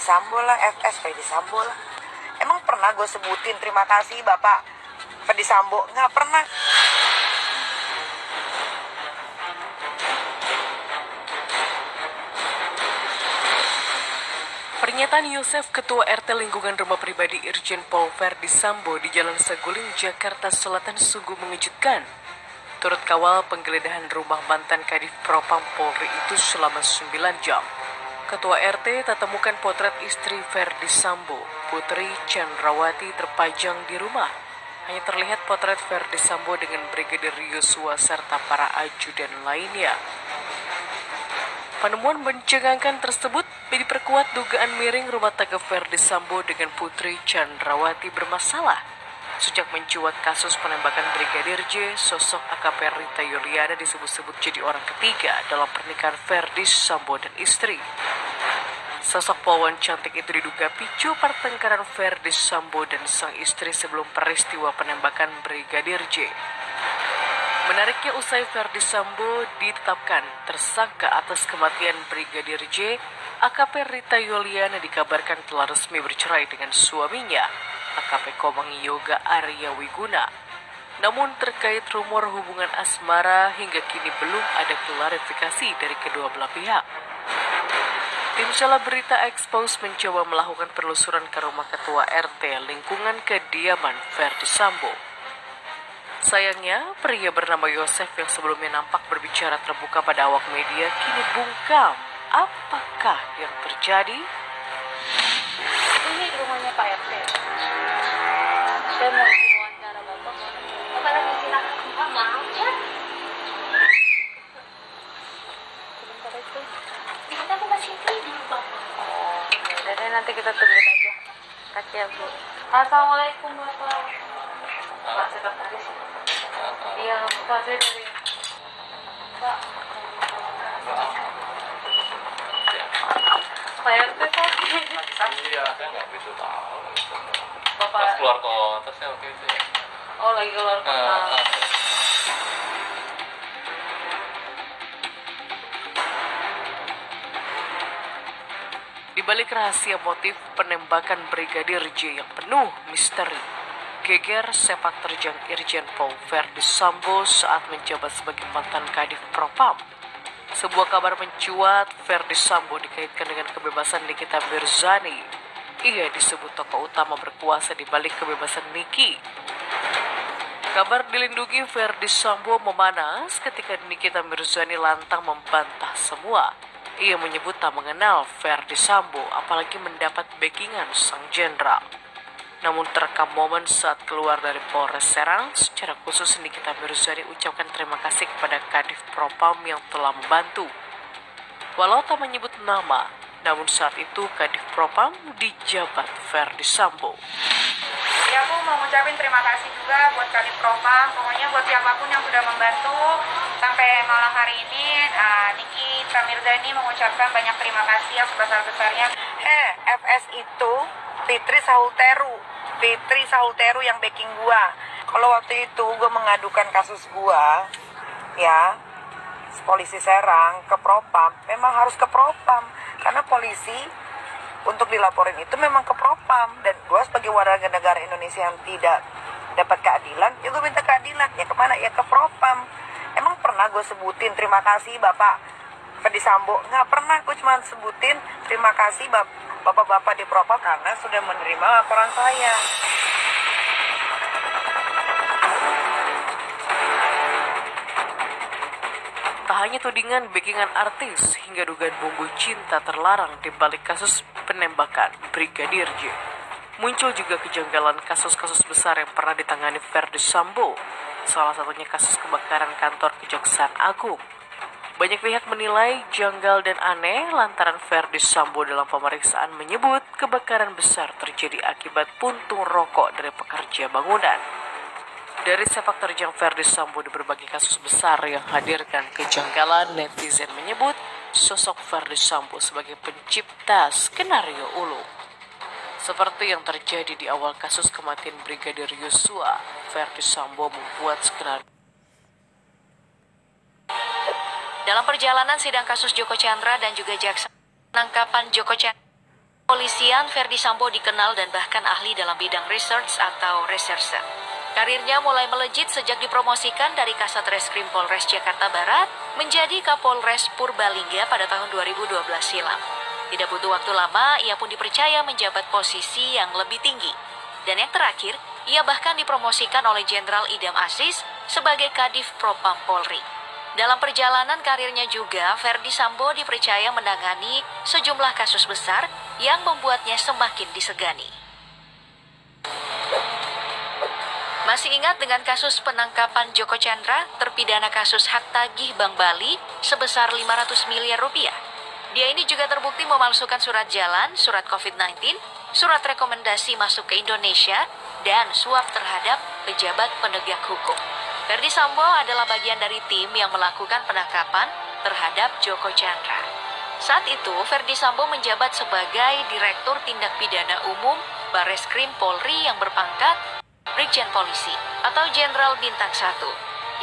Sambo lah, FS Ferdi Sambo lah. Emang pernah gue sebutin terima kasih Bapak Ferdi Sambo? Nggak pernah. Pernyataan Yosef, Ketua RT lingkungan rumah pribadi Irjen Pol Ferdi Sambo di Jalan Saguling, Jakarta Selatan sungguh mengejutkan. Turut kawal penggeledahan rumah mantan Kadif Propam Polri itu selama 9 jam. Ketua RT tak temukan potret istri Ferdi Sambo, Putri Chandrawati, terpajang di rumah. Hanya terlihat potret Ferdi Sambo dengan Brigadir Yosua serta para ajudan lainnya. Penemuan mencengangkan tersebut diperkuat dugaan miring rumah tangga Ferdi Sambo dengan Putri Chandrawati bermasalah. Sejak mencuat kasus penembakan Brigadir J, sosok AKP Rita Yuliana disebut-sebut jadi orang ketiga dalam pernikahan Ferdi Sambo dan istri. Sosok poluan cantik itu diduga picu pertengkaran Ferdi Sambo dan sang istri sebelum peristiwa penembakan Brigadir J. Menariknya, usai Ferdi Sambo ditetapkan tersangka atas kematian Brigadir J, AKP Rita Yuliana dikabarkan telah resmi bercerai dengan suaminya, AKP Komang Yoga Arya Wiguna. Namun terkait rumor hubungan asmara hingga kini belum ada klarifikasi dari kedua belah pihak. Tim Selebrita Expose mencoba melakukan penelusuran ke rumah Ketua RT lingkungan kediaman Ferdi Sambo. Sayangnya, pria bernama Yosef yang sebelumnya nampak berbicara terbuka pada awak media kini bungkam. Apakah yang terjadi? Ini rumahnya Pak RT. Saya mau wawancara Bapak. Bapak lagi silakan. Maaf ya. Sebentar itu. Kita aku masih tidur Bapak. Oh, ya udah nanti kita tungguin aja. Kasih ya Bu. Assalamualaikum Bapak. Pak, saya tadi. Iya, Pak, saya dari Pak. Pak RT sakit. Iya, saya nggak begitu tahu. Bapak Pas keluar kota saya waktu itu ya. Oh, lagi keluar kota. Di balik rahasia motif penembakan Brigadir J yang penuh misteri, geger sepak terjang Irjen Pol Ferdi Sambo saat menjabat sebagai mantan Kadif Propam. Sebuah kabar mencuat, Ferdi Sambo dikaitkan dengan kebebasan Nikita Mirzani. Ia disebut tokoh utama berkuasa di balik kebebasan Niki. Kabar dilindungi Ferdi Sambo memanas ketika Nikita Mirzani lantang membantah semua. Ia menyebut tak mengenal Ferdi Sambo, apalagi mendapat backingan sang jenderal. Namun terekam momen saat keluar dari Polres Serang, secara khusus Nikita Mirzani ucapkan terima kasih kepada Kadif Propam yang telah membantu. Walau tak menyebut nama, namun saat itu Kadif Propam dijabat Ferdi Sambo. Ya, aku mau ngucapin terima kasih juga buat Kadif Propam, pokoknya buat siapapun yang sudah membantu sampai malam hari ini. Nikita Mirzani mengucapkan banyak terima kasih yang sebesar-besarnya. FS itu Fitri Sahulteru yang backing gua. Kalau waktu itu gua mengadukan kasus gua, ya, polisi Serang ke Propam, memang harus ke Propam karena polisi untuk dilaporin itu memang ke Propam, dan gua sebagai warga negara Indonesia yang tidak dapat keadilan, ya gua minta keadilan. Ya kemana? Ya ke Propam. Emang pernah gue sebutin terima kasih Bapak Ferdi Sambo? Nggak pernah, gue cuma sebutin terima kasih Bapak-bapak di Propam karena sudah menerima laporan saya. Tak hanya tudingan backingan artis hingga dugaan bumbu cinta terlarang di balik kasus penembakan Brigadir J. Muncul juga kejanggalan kasus-kasus besar yang pernah ditangani Ferdi Sambo, salah satunya kasus kebakaran kantor Kejaksaan Agung. Banyak pihak menilai janggal dan aneh lantaran Ferdi Sambo dalam pemeriksaan menyebut kebakaran besar terjadi akibat puntung rokok dari pekerja bangunan. Dari sepak terjang Ferdi Sambo di berbagai kasus besar yang hadirkan kejanggalan, netizen menyebut sosok Ferdi Sambo sebagai pencipta skenario ulung. Seperti yang terjadi di awal kasus kematian Brigadir Yosua, Ferdi Sambo membuat skenario. Dalam perjalanan sidang kasus Joko Chandra dan juga jaksa penangkapan Joko Chandra Polisian, Ferdi Sambo dikenal dan bahkan ahli dalam bidang research atau reserse. Karirnya mulai melejit sejak dipromosikan dari Kasat Reskrim Polres Jakarta Barat menjadi Kapolres Purbalingga pada tahun 2012 silam. Tidak butuh waktu lama, ia pun dipercaya menjabat posisi yang lebih tinggi. Dan yang terakhir, ia bahkan dipromosikan oleh Jenderal Idam Aziz sebagai Kadif Propam Polri. Dalam perjalanan karirnya juga, Ferdi Sambo dipercaya menangani sejumlah kasus besar yang membuatnya semakin disegani. Masih ingat dengan kasus penangkapan Joko Chandra, terpidana kasus hak tagih Bank Bali sebesar 500 miliar rupiah? Dia ini juga terbukti memalsukan surat jalan, surat COVID-19, surat rekomendasi masuk ke Indonesia, dan suap terhadap pejabat penegak hukum. Ferdi Sambo adalah bagian dari tim yang melakukan penangkapan terhadap Joko Chandra. Saat itu, Ferdi Sambo menjabat sebagai Direktur Tindak Pidana Umum Bareskrim Polri yang berpangkat Brigjen Polisi atau Jenderal Bintang 1.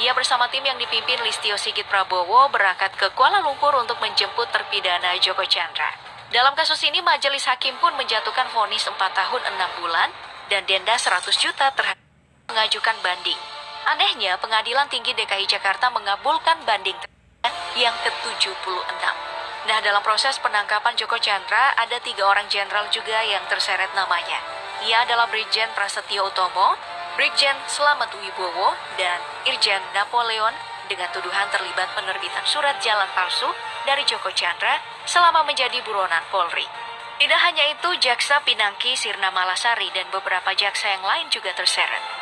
Ia bersama tim yang dipimpin Listio Sigit Prabowo berangkat ke Kuala Lumpur untuk menjemput terpidana Joko Chandra. Dalam kasus ini, majelis hakim pun menjatuhkan vonis 4 tahun 6 bulan dan denda 100 juta terhadap mengajukan banding. Anehnya, Pengadilan Tinggi DKI Jakarta mengabulkan banding yang ke-76. Nah, dalam proses penangkapan Joko Chandra, ada 3 orang jenderal juga yang terseret namanya. Ia adalah Brigjen Prasetyo Utomo, Brigjen Slamet Wibowo, dan Irjen Napoleon dengan tuduhan terlibat penerbitan surat jalan palsu dari Joko Chandra selama menjadi buronan Polri. Tidak hanya itu, Jaksa Pinangki Sirna Malasari dan beberapa jaksa yang lain juga terseret.